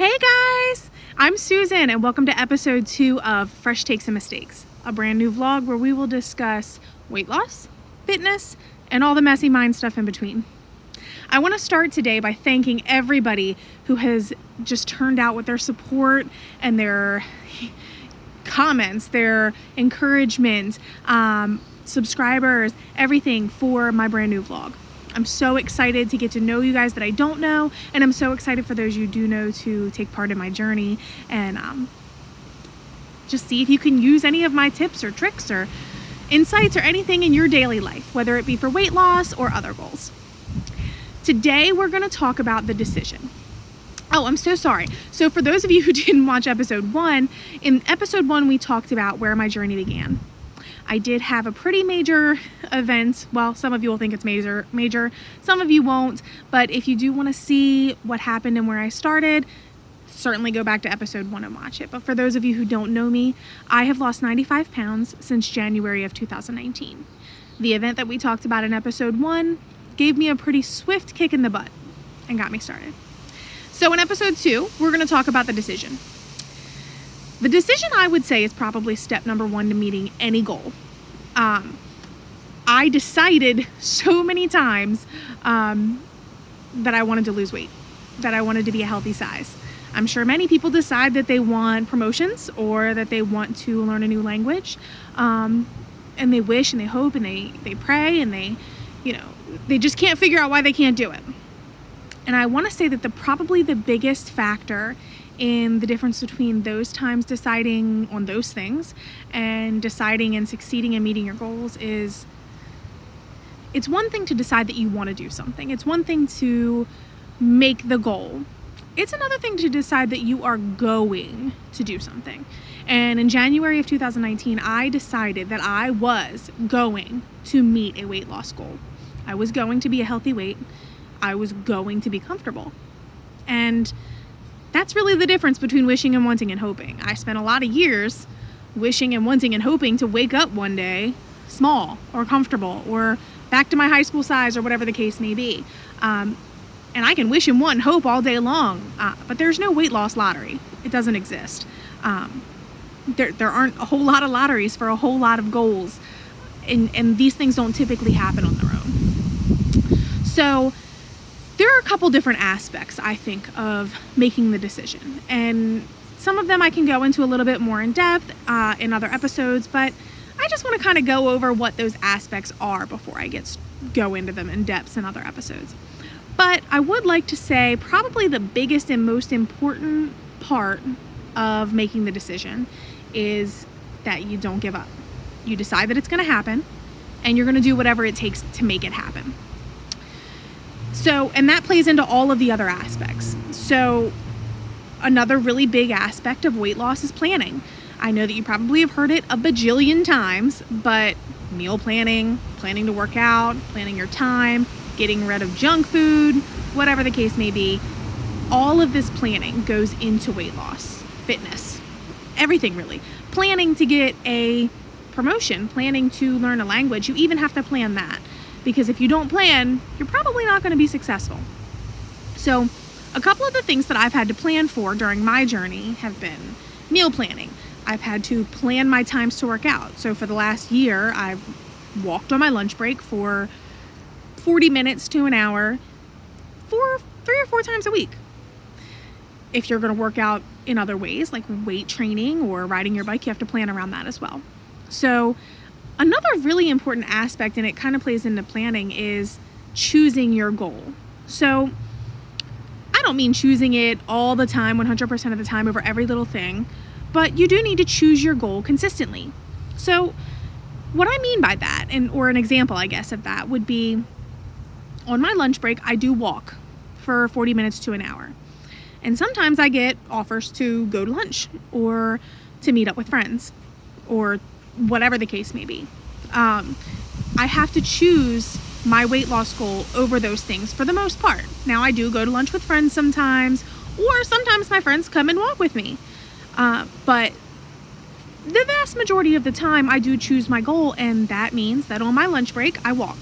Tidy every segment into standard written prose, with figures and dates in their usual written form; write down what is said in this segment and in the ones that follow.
Hey guys, I'm Susan and welcome to episode 2 of Fresh Takes and Mistakes, a brand new vlog where we will discuss weight loss, fitness, and all the messy mind stuff in between. I want to start today by thanking everybody who has just turned out with their support and their comments, their encouragement, subscribers, everything for my brand new vlog. I'm so excited to get to know you guys that I don't know, and I'm so excited for those you do know to take part in my journey and just see if you can use any of my tips or tricks or insights or anything in your daily life, whether it be for weight loss or other goals. Today we're going to talk about the decision. Oh, I'm so sorry. So for those of you who didn't watch episode 1, in episode 1 we talked about where my journey began. I did have a pretty major event. Well, some of you will think it's major, some of you won't. But if you do want to see what happened and where I started, certainly go back to episode 1 and watch it. But for those of you who don't know me, I have lost 95 pounds since January of 2019. The event that we talked about in episode 1 gave me a pretty swift kick in the butt and got me started. So in episode 2, we're going to talk about the decision. The decision, I would say, is probably step number 1 to meeting any goal. I decided so many times that I wanted to lose weight, that I wanted to be a healthy size. I'm sure many people decide that they want promotions or that they want to learn a new language, and they wish and they hope and they pray and they just can't figure out why they can't do it. And I want to say that probably the biggest factor in the difference between those times deciding on those things and deciding and succeeding and meeting your goals is, it's one thing to decide that you want to do something. It's one thing to make the goal. It's another thing to decide that you are going to do something. And in January of 2019, I decided that I was going to meet a weight loss goal. I was going to be a healthy weight. I was going to be comfortable. And that's really the difference between wishing and wanting and hoping. I spent a lot of years wishing and wanting and hoping to wake up one day small or comfortable or back to my high school size or whatever the case may be. And I can wish and want and hope all day long, but there's no weight loss lottery. It doesn't exist. There aren't a whole lot of lotteries for a whole lot of goals, and these things don't typically happen on their own. So there are a couple different aspects, I think, of making the decision, and some of them I can go into a little bit more in depth in other episodes, but I just want to kind of go over what those aspects are before I go into them in depth in other episodes. But I would like to say probably the biggest and most important part of making the decision is that you don't give up. You decide that it's going to happen, and you're going to do whatever it takes to make it happen. So, and that plays into all of the other aspects. So another really big aspect of weight loss is planning. I know that you probably have heard it a bajillion times, but meal planning, planning to work out, planning your time, getting rid of junk food, whatever the case may be, all of this planning goes into weight loss, fitness, everything really. Planning to get a promotion, planning to learn a language, you even have to plan that. Because if you don't plan, you're probably not going to be successful. So a couple of the things that I've had to plan for during my journey have been meal planning. I've had to plan my times to work out. So for the last year, I've walked on my lunch break for 40 minutes to an hour for 3 or 4 times a week. If you're going to work out in other ways, like weight training or riding your bike, you have to plan around that as well. So another really important aspect, and it kind of plays into planning, is choosing your goal. So I don't mean choosing it all the time, 100% of the time, over every little thing, but you do need to choose your goal consistently. So what I mean by that, or an example, I guess, of that would be on my lunch break, I do walk for 40 minutes to an hour. And sometimes I get offers to go to lunch or to meet up with friends or whatever the case may be. I have to choose my weight loss goal over those things for the most part. Now, I do go to lunch with friends sometimes, or sometimes my friends come and walk with me. But the vast majority of the time I do choose my goal, and that means that on my lunch break, I walk.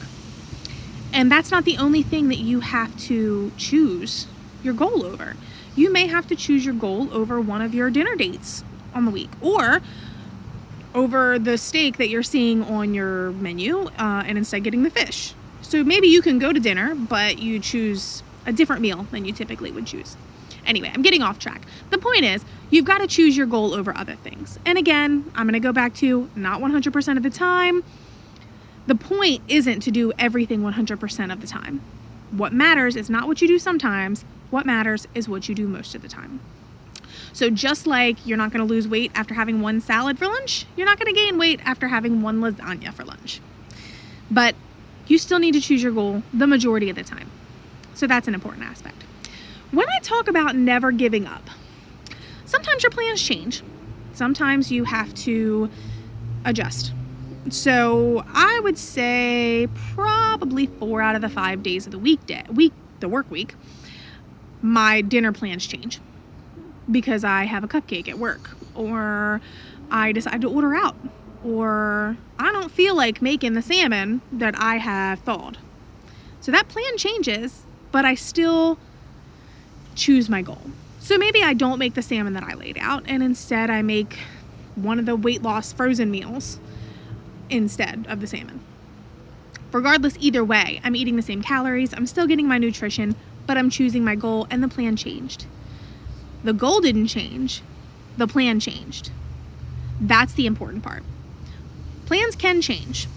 And that's not the only thing that you have to choose your goal over. you may have to choose your goal over one of your dinner dates on the week, or over the steak that you're seeing on your menu, and instead getting the fish. So maybe you can go to dinner, but you choose a different meal than you typically would choose. Anyway, I'm getting off track. The point is, you've got to choose your goal over other things. And again, I'm going to go back to not 100% of the time. The point isn't to do everything 100% of the time. What matters is not what you do sometimes. What matters is what you do most of the time. So just like you're not going to lose weight after having one salad for lunch, you're not going to gain weight after having one lasagna for lunch. But you still need to choose your goal the majority of the time. So that's an important aspect. When I talk about never giving up, sometimes your plans change. Sometimes you have to adjust. So I would say probably 4 out of the 5 days of the work week, my dinner plans change because I have a cupcake at work, or I decide to order out, or I don't feel like making the salmon that I have thawed. So that plan changes, but I still choose my goal. So maybe I don't make the salmon that I laid out, and instead I make one of the weight loss frozen meals instead of the salmon. Regardless, either way, I'm eating the same calories, I'm still getting my nutrition, but I'm choosing my goal, and the plan changed. The goal didn't change, the plan changed. That's the important part. Plans can change,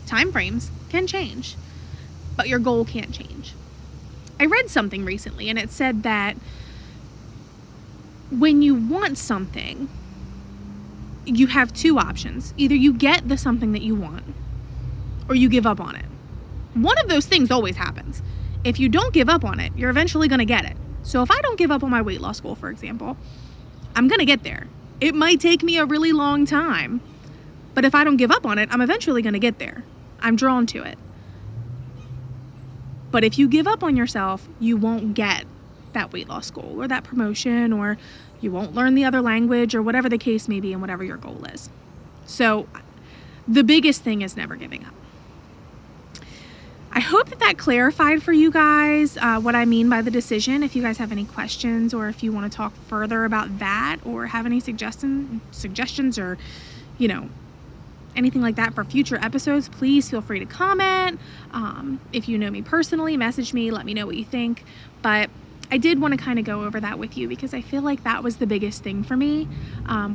time frames can change, but your goal can't change. I read something recently, and it said that when you want something, you have 2 options. Either you get the something that you want, or you give up on it. One of those things always happens. If you don't give up on it, you're eventually going to get it. So if I don't give up on my weight loss goal, for example, I'm going to get there. It might take me a really long time, but if I don't give up on it, I'm eventually going to get there. I'm drawn to it. But if you give up on yourself, you won't get that weight loss goal or that promotion, or you won't learn the other language, or whatever the case may be, and whatever your goal is. So the biggest thing is never giving up. I hope that clarified for you guys what I mean by the decision. If you guys have any questions, or if you want to talk further about that, or have any suggestions, or anything like that for future episodes, please feel free to comment. If you know me personally, message me, let me know what you think. But I did want to kind of go over that with you, because I feel like that was the biggest thing for me,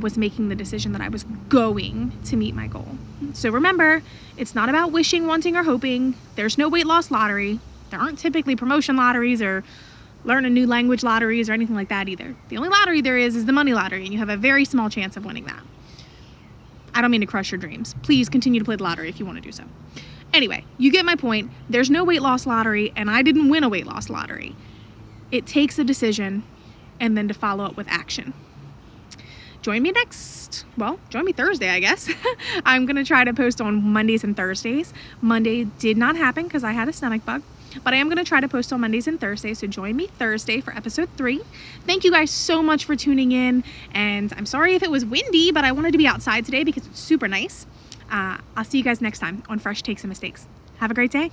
was making the decision that I was going to meet my goal. So remember, it's not about wishing, wanting, or hoping. There's no weight loss lottery. There aren't typically promotion lotteries or learn a new language lotteries or anything like that either. The only lottery there is the money lottery, and you have a very small chance of winning that. I don't mean to crush your dreams. Please continue to play the lottery if you want to do so. Anyway, you get my point. There's no weight loss lottery, and I didn't win a weight loss lottery. It takes a decision and then to follow up with action. Join me Thursday, I guess. I'm going to try to post on Mondays and Thursdays. Monday did not happen because I had a stomach bug, but I am going to try to post on Mondays and Thursdays. So join me Thursday for episode 3. Thank you guys so much for tuning in. And I'm sorry if it was windy, but I wanted to be outside today because it's super nice. I'll see you guys next time on Fresh Takes and Mistakes. Have a great day.